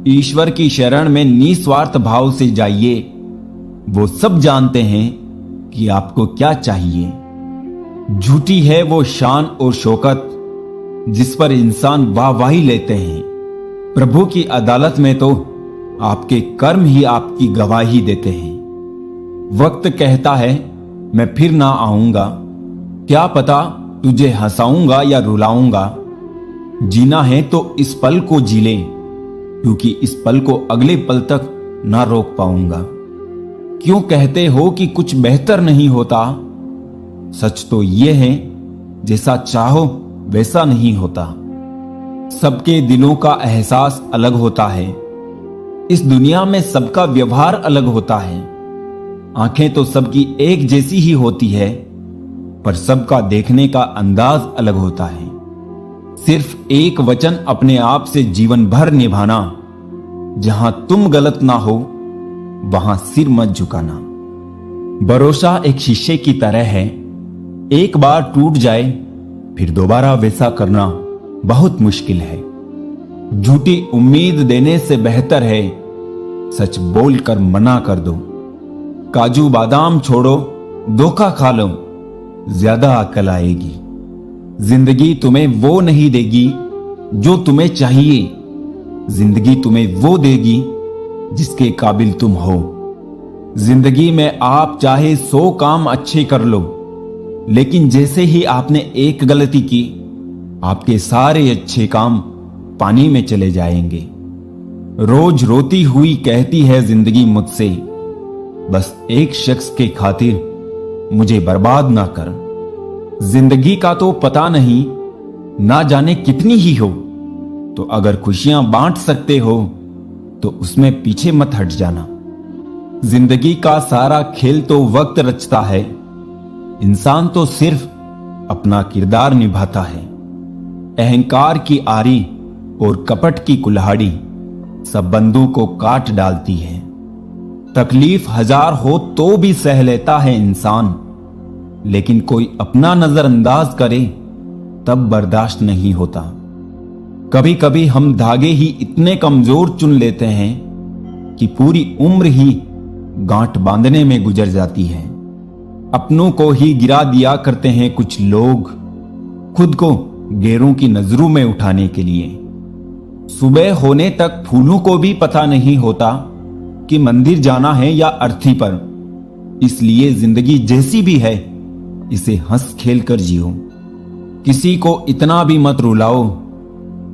ईश्वर की शरण में निस्वार्थ भाव से जाइए। वो सब जानते हैं कि आपको क्या चाहिए। झूठी है वो शान और शौकत जिस पर इंसान वाहवाही लेते हैं। प्रभु की अदालत में तो आपके कर्म ही आपकी गवाही देते हैं। वक्त कहता है मैं फिर ना आऊंगा, क्या पता तुझे हंसाऊंगा या रुलाऊंगा। जीना है तो इस पल को जी ले, क्योंकि इस पल को अगले पल तक ना रोक पाऊंगा। क्यों कहते हो कि कुछ बेहतर नहीं होता? सच तो यह है जैसा चाहो वैसा नहीं होता। सबके दिलों का एहसास अलग होता है। इस दुनिया में सबका व्यवहार अलग होता है। आंखें तो सबकी एक जैसी ही होती है, पर सबका देखने का अंदाज अलग होता है। सिर्फ एक वचन अपने आप से जीवन भर निभाना, जहां तुम गलत ना हो वहां सिर मत झुकाना। भरोसा एक शीशे की तरह है, एक बार टूट जाए फिर दोबारा वैसा करना बहुत मुश्किल है। झूठी उम्मीद देने से बेहतर है सच बोलकर मना कर दो। काजू बादाम छोड़ो, धोखा खा लो, ज्यादा अकल आएगी। जिंदगी तुम्हें वो नहीं देगी जो तुम्हें चाहिए, जिंदगी तुम्हें वो देगी जिसके काबिल तुम हो। जिंदगी में आप चाहे 100 काम अच्छे कर लो, लेकिन जैसे ही आपने एक गलती की, आपके सारे अच्छे काम पानी में चले जाएंगे। रोज रोती हुई कहती है जिंदगी मुझसे, बस एक शख्स के खातिर मुझे बर्बाद ना कर। जिंदगी का तो पता नहीं, ना जाने कितनी ही हो, तो अगर खुशियां बांट सकते हो तो उसमें पीछे मत हट जाना। जिंदगी का सारा खेल तो वक्त रचता है, इंसान तो सिर्फ अपना किरदार निभाता है। अहंकार की आरी और कपट की कुल्हाड़ी सब बंदों को काट डालती है। तकलीफ 1000 हो तो भी सह लेता है इंसान, लेकिन कोई अपना नजरअंदाज करे तब बर्दाश्त नहीं होता। कभी कभी हम धागे ही इतने कमजोर चुन लेते हैं कि पूरी उम्र ही गांठ बांधने में गुजर जाती है। अपनों को ही गिरा दिया करते हैं कुछ लोग, खुद को गैरों की नजरों में उठाने के लिए। सुबह होने तक फूलों को भी पता नहीं होता कि मंदिर जाना है या अर्थी पर। इसलिए जिंदगी जैसी भी है इसे हंस खेल कर जियो। किसी को इतना भी मत रुलाओ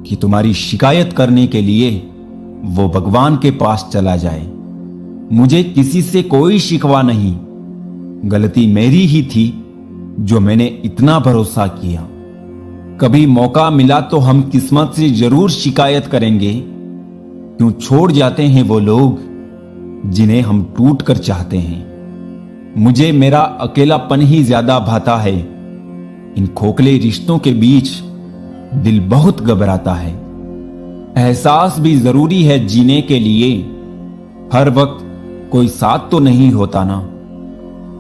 कि तुम्हारी शिकायत करने के लिए वो भगवान के पास चला जाए। मुझे किसी से कोई शिकवा नहीं, गलती मेरी ही थी जो मैंने इतना भरोसा किया। कभी मौका मिला तो हम किस्मत से जरूर शिकायत करेंगे, क्यों छोड़ जाते हैं वो लोग जिन्हें हम टूट कर चाहते हैं। मुझे मेरा अकेलापन ही ज्यादा भाता है। इन खोखले रिश्तों के बीच दिल बहुत घबराता है। एहसास भी जरूरी है जीने के लिए, हर वक्त कोई साथ तो नहीं होता ना।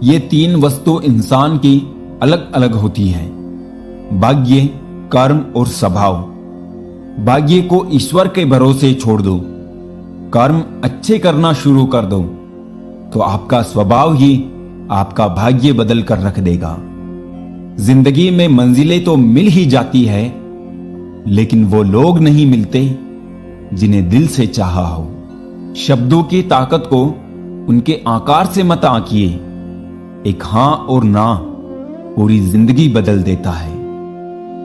ये 3 वस्तु इंसान की अलग अलग होती है, भाग्य, कर्म और स्वभाव। भाग्य को ईश्वर के भरोसे छोड़ दो, कर्म अच्छे करना शुरू कर दो, तो आपका स्वभाव ही आपका भाग्य बदल कर रख देगा। जिंदगी में मंजिलें तो मिल ही जाती है, लेकिन वो लोग नहीं मिलते जिन्हें दिल से चाहा हो। शब्दों की ताकत को उनके आकार से मत आंकिए। एक हां और ना पूरी जिंदगी बदल देता है।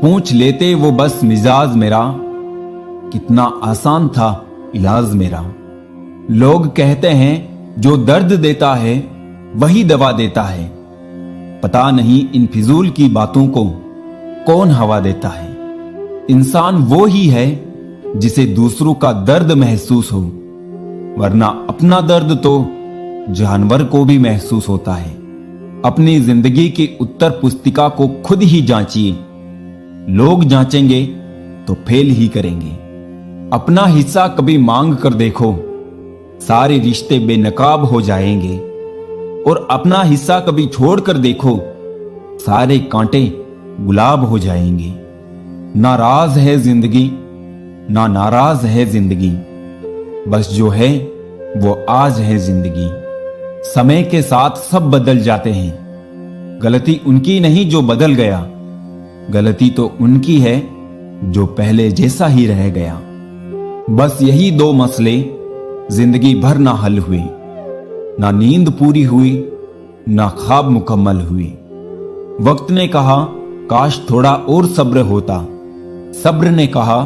पूछ लेते वो बस मिजाज मेरा, कितना आसान था इलाज मेरा। लोग कहते हैं जो दर्द देता है वही दवा देता है। पता नहीं इन फिजूल की बातों को कौन हवा देता है। इंसान वो ही है जिसे दूसरों का दर्द महसूस हो, वरना अपना दर्द तो जानवर को भी महसूस होता है। अपनी जिंदगी की उत्तर पुस्तिका को खुद ही जांचिए। लोग जांचेंगे तो फेल ही करेंगे। अपना हिस्सा कभी मांग कर देखो, सारे रिश्ते बेनकाब हो जाएंगे। और अपना हिस्सा कभी छोड़ कर देखो, सारे कांटे गुलाब हो जाएंगे। नाराज है जिंदगी, ना नाराज है जिंदगी। बस जो है वो आज है जिंदगी। समय के साथ सब बदल जाते हैं। गलती उनकी नहीं जो बदल गया, गलती तो उनकी है जो पहले जैसा ही रह गया। बस यही दो मसले जिंदगी भर ना हल हुए, ना नींद पूरी हुई, ना ख्वाब मुकम्मल हुए। वक्त ने कहा काश थोड़ा और सब्र होता, सब्र ने कहा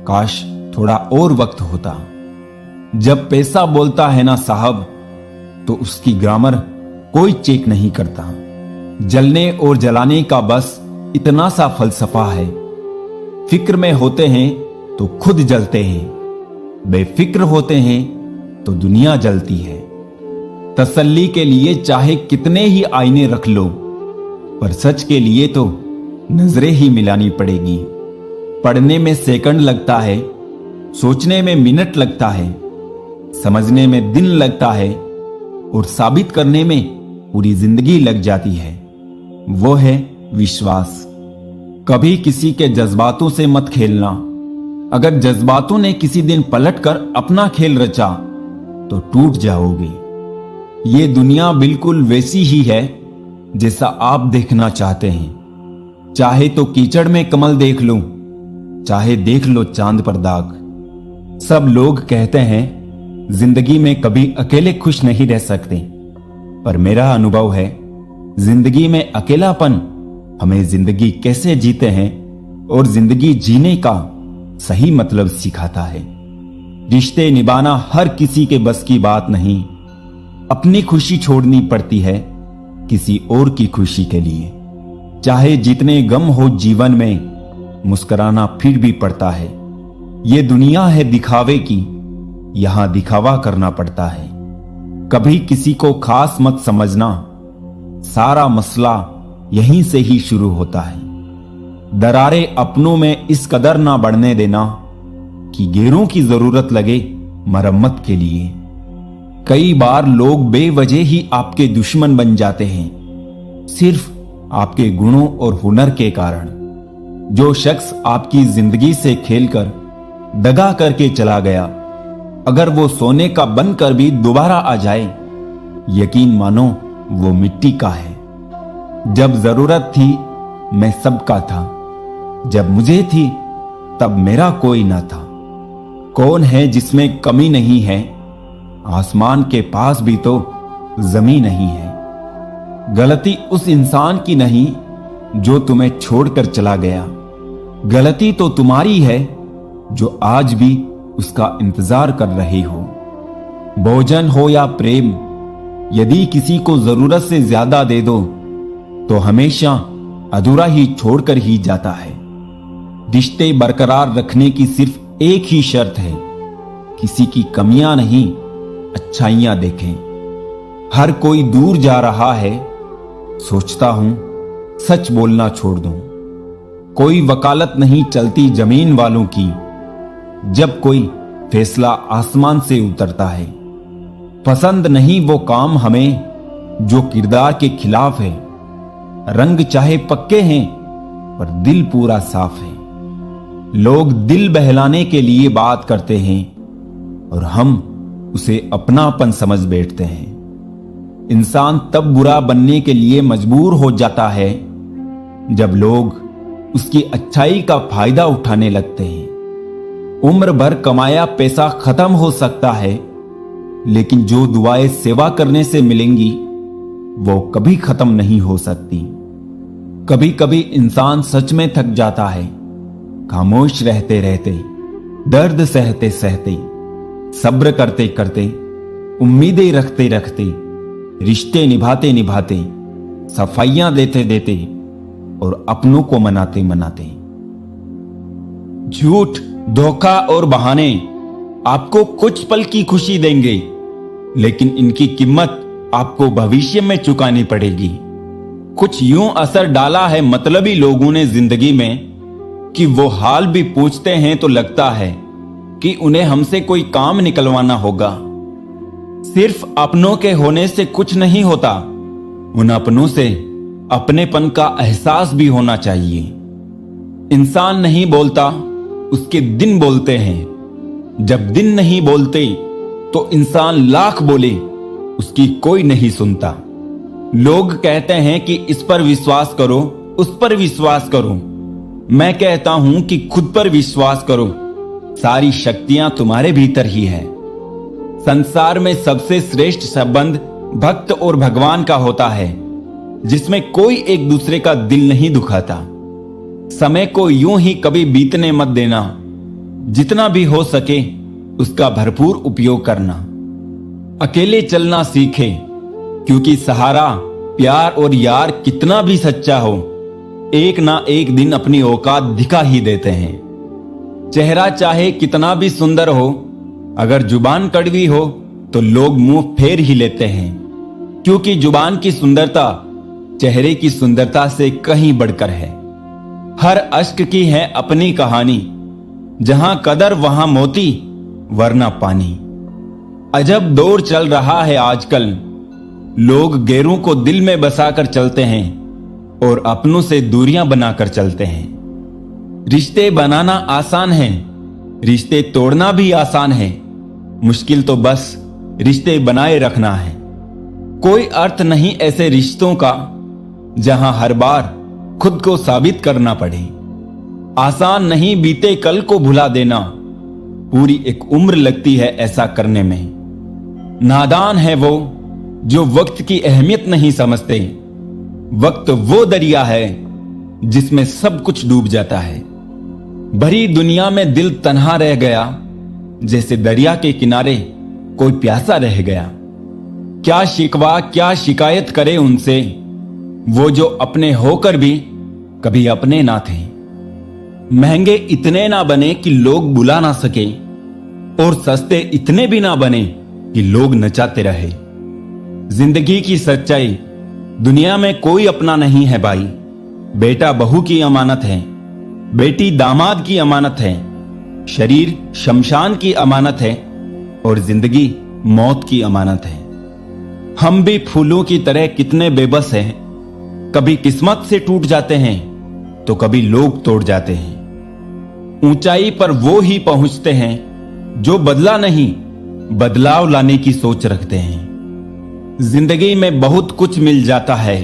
काश थोड़ा और वक्त होता। जब पैसा बोलता है ना साहब, तो उसकी ग्रामर कोई चेक नहीं करता। जलने और जलाने का बस इतना सा फलसफा है। फिक्र में होते हैं तो खुद जलते हैं, बेफिक्र होते हैं तो दुनिया जलती है। तसल्ली के लिए चाहे कितने ही आईने रख लो, पर सच के लिए तो नजरें ही मिलानी पड़ेगी। पढ़ने में सेकंड लगता है, सोचने में मिनट लगता है, समझने में दिन लगता है और साबित करने में पूरी जिंदगी लग जाती है। वो है विश्वास। कभी किसी के जज्बातों से मत खेलना। अगर जज्बातों ने किसी दिन पलटकर अपना खेल रचा तो टूट जाओगे। ये दुनिया बिल्कुल वैसी ही है जैसा आप देखना चाहते हैं। चाहे तो कीचड़ में कमल देख लो, चाहे देख लो चांद पर दाग। सब लोग कहते हैं जिंदगी में कभी अकेले खुश नहीं रह सकते, पर मेरा अनुभव है जिंदगी में अकेलापन हमें जिंदगी कैसे जीते हैं और जिंदगी जीने का सही मतलब सिखाता है। रिश्ते निभाना हर किसी के बस की बात नहीं। अपनी खुशी छोड़नी पड़ती है किसी और की खुशी के लिए। चाहे जितने गम हो जीवन में, मुस्कुराना फिर भी पड़ता है। ये दुनिया है दिखावे की, यहां दिखावा करना पड़ता है। कभी किसी को खास मत समझना, सारा मसला यहीं से ही शुरू होता है। दरारें अपनों में इस कदर ना बढ़ने देना कि गैरों की जरूरत लगे मरम्मत के लिए। कई बार लोग बेवजह ही आपके दुश्मन बन जाते हैं, सिर्फ आपके गुणों और हुनर के कारण। जो शख्स आपकी जिंदगी से खेलकर दगा करके चला गया, अगर वो सोने का बनकर भी दोबारा आ जाए, यकीन मानो वो मिट्टी का है। जब जरूरत थी मैं सबका था, जब मुझे थी तब मेरा कोई ना था। कौन है जिसमें कमी नहीं है, आसमान के पास भी तो जमीन नहीं है। गलती उस इंसान की नहीं जो तुम्हें छोड़कर चला गया, गलती तो तुम्हारी है जो आज भी उसका इंतजार कर रहे हो। भोजन हो या प्रेम, यदि किसी को जरूरत से ज्यादा दे दो तो हमेशा अधूरा ही छोड़कर ही जाता है। रिश्ते बरकरार रखने की सिर्फ एक ही शर्त है, किसी की कमियां नहीं अच्छाइयां देखें। हर कोई दूर जा रहा है, सोचता हूं सच बोलना छोड़ दूं। कोई वकालत नहीं चलती जमीन वालों की, जब कोई फैसला आसमान से उतरता है। पसंद नहीं वो काम हमें जो किरदार के खिलाफ है। रंग चाहे पक्के हैं पर दिल पूरा साफ है। लोग दिल बहलाने के लिए बात करते हैं और हम उसे अपनापन समझ बैठते हैं। इंसान तब बुरा बनने के लिए मजबूर हो जाता है जब लोग उसकी अच्छाई का फायदा उठाने लगते हैं। उम्र भर कमाया पैसा खत्म हो सकता है, लेकिन जो दुआएं सेवा करने से मिलेंगी वो कभी खत्म नहीं हो सकती। कभी कभी इंसान सच में थक जाता है, खामोश रहते रहते, दर्द सहते सहते, सब्र करते करते, उम्मीदें रखते रखते, रिश्ते निभाते निभाते, सफाइयां देते देते और अपनों को मनाते मनाते। झूठ, धोखा और बहाने आपको कुछ पल की खुशी देंगे, लेकिन इनकी कीमत आपको भविष्य में चुकानी पड़ेगी। कुछ यूं असर डाला है मतलबी लोगों ने जिंदगी में कि वो हाल भी पूछते हैं तो लगता है कि उन्हें हमसे कोई काम निकलवाना होगा। सिर्फ अपनों के होने से कुछ नहीं होता, उन अपनों से अपनेपन का एहसास भी होना चाहिए। इंसान नहीं बोलता, उसके दिन बोलते हैं। जब दिन नहीं बोलते तो इंसान लाख बोले उसकी कोई नहीं सुनता। लोग कहते हैं कि इस पर विश्वास करो, उस पर विश्वास करो। मैं कहता हूं कि खुद पर विश्वास करो, सारी शक्तियां तुम्हारे भीतर ही है। संसार में सबसे श्रेष्ठ संबंध भक्त और भगवान का होता है, जिसमें कोई एक दूसरे का दिल नहीं दुखाता। समय को यूं ही कभी बीतने मत देना, जितना भी हो सके उसका भरपूर उपयोग करना। अकेले चलना सीखे, क्योंकि सहारा, प्यार और यार कितना भी सच्चा हो, एक ना एक दिन अपनी औकात दिखा ही देते हैं। चेहरा चाहे कितना भी सुंदर हो, अगर जुबान कड़वी हो तो लोग मुंह फेर ही लेते हैं, क्योंकि जुबान की सुंदरता चेहरे की सुंदरता से कहीं बढ़कर है। हर अश्क की है अपनी कहानी, जहां कदर वहां मोती वरना पानी। अजब दौर चल रहा है आजकल, लोग गैरों को दिल में बसाकर चलते हैं और अपनों से दूरियां बनाकर चलते हैं। रिश्ते बनाना आसान है, रिश्ते तोड़ना भी आसान है, मुश्किल तो बस रिश्ते बनाए रखना है। कोई अर्थ नहीं ऐसे रिश्तों का जहां हर बार खुद को साबित करना पड़े। आसान नहीं बीते कल को भुला देना, पूरी एक उम्र लगती है ऐसा करने में। नादान है वो जो वक्त की अहमियत नहीं समझते। वक्त वो दरिया है जिसमें सब कुछ डूब जाता है। भरी दुनिया में दिल तन्हा रह गया, जैसे दरिया के किनारे कोई प्यासा रह गया। क्या शिकवा क्या शिकायत करे उनसे, वो जो अपने होकर भी कभी अपने ना थे। महंगे इतने ना बने कि लोग बुला ना सके, और सस्ते इतने भी ना बने कि लोग नचाते रहे। जिंदगी की सच्चाई, दुनिया में कोई अपना नहीं है भाई। बेटा बहू की अमानत है, बेटी दामाद की अमानत है, शरीर शमशान की अमानत है, और जिंदगी मौत की अमानत है। हम भी फूलों की तरह कितने बेबस हैं, कभी किस्मत से टूट जाते हैं तो कभी लोग तोड़ जाते हैं। ऊंचाई पर वो ही पहुंचते हैं जो बदला नहीं, बदलाव लाने की सोच रखते हैं। जिंदगी में बहुत कुछ मिल जाता है,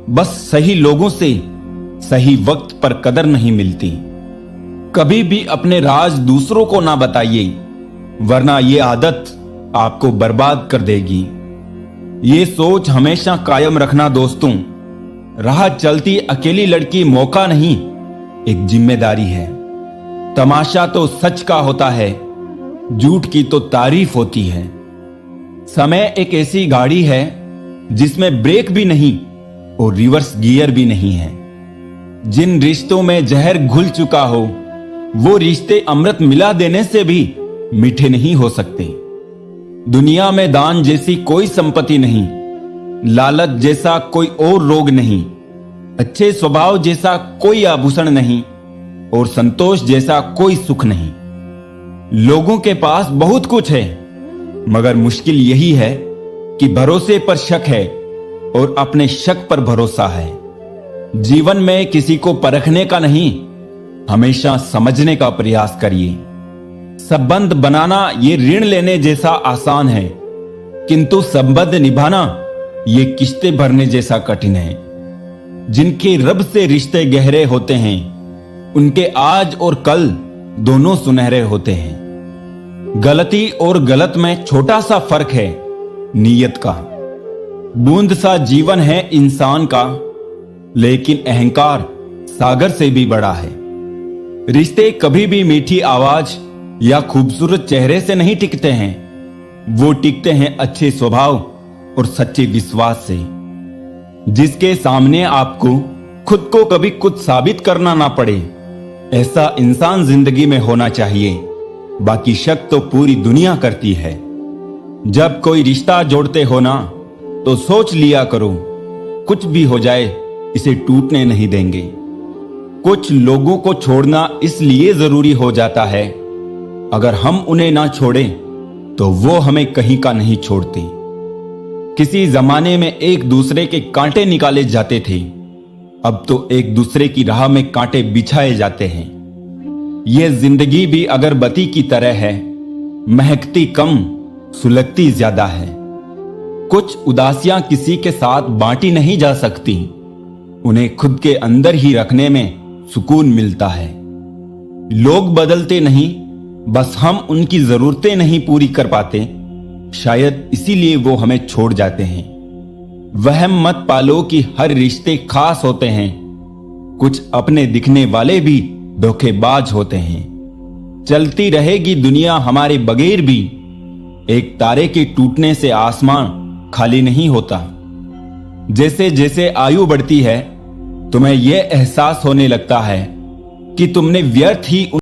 बस सही लोगों से सही वक्त पर कदर नहीं मिलती। कभी भी अपने राज दूसरों को ना बताइए, वरना ये आदत आपको बर्बाद कर देगी। ये सोच हमेशा कायम रखना दोस्तों, राह चलती अकेली लड़की मौका नहीं, एक जिम्मेदारी है। तमाशा तो सच का होता है, झूठ की तो तारीफ होती है। समय एक ऐसी गाड़ी है जिसमें ब्रेक भी नहीं और रिवर्स गियर भी नहीं है। जिन रिश्तों में जहर घुल चुका हो, वो रिश्ते अमृत मिला देने से भी मीठे नहीं हो सकते। दुनिया में दान जैसी कोई संपत्ति नहीं, लालच जैसा कोई और रोग नहीं, अच्छे स्वभाव जैसा कोई आभूषण नहीं, और संतोष जैसा कोई सुख नहीं। लोगों के पास बहुत कुछ है, मगर मुश्किल यही है कि भरोसे पर शक है और अपने शक पर भरोसा है। जीवन में किसी को परखने का नहीं, हमेशा समझने का प्रयास करिए। संबंध बनाना ये ऋण लेने जैसा आसान है, किंतु संबंध निभाना ये किस्तें भरने जैसा कठिन है। जिनके रब से रिश्ते गहरे होते हैं, उनके आज और कल दोनों सुनहरे होते हैं। गलती और गलत में छोटा सा फर्क है, नीयत का। बूंद सा जीवन है इंसान का, लेकिन अहंकार सागर से भी बड़ा है। रिश्ते कभी भी मीठी आवाज या खूबसूरत चेहरे से नहीं टिकते हैं, वो टिकते हैं अच्छे स्वभाव और सच्चे विश्वास से। जिसके सामने आपको खुद को कभी कुछ साबित करना ना पड़े, ऐसा इंसान जिंदगी में होना चाहिए। बाकी शक तो पूरी दुनिया करती है। जब कोई रिश्ता जोड़ते हो ना, तो सोच लिया करो, कुछ भी हो जाए इसे टूटने नहीं देंगे। कुछ लोगों को छोड़ना इसलिए जरूरी हो जाता है, अगर हम उन्हें ना छोड़ें तो वो हमें कहीं का नहीं छोड़ते। किसी जमाने में एक दूसरे के कांटे निकाले जाते थे, अब तो एक दूसरे की राह में कांटे बिछाए जाते हैं। यह जिंदगी भी अगरबत्ती की तरह है, महकती कम, सुलगती ज्यादा है। कुछ उदासियां किसी के साथ बांटी नहीं जा सकती, उन्हें खुद के अंदर ही रखने में सुकून मिलता है। लोग बदलते नहीं, बस हम उनकी जरूरतें नहीं पूरी कर पाते, शायद इसीलिए वो हमें छोड़ जाते हैं। वहम मत पालो कि हर रिश्ते खास होते हैं, कुछ अपने दिखने वाले भी धोखेबाज होते हैं। चलती रहेगी दुनिया हमारे बगैर भी, एक तारे के टूटने से आसमान खाली नहीं होता। जैसे जैसे आयु बढ़ती है, तुम्हें यह एहसास होने लगता है कि तुमने व्यर्थ ही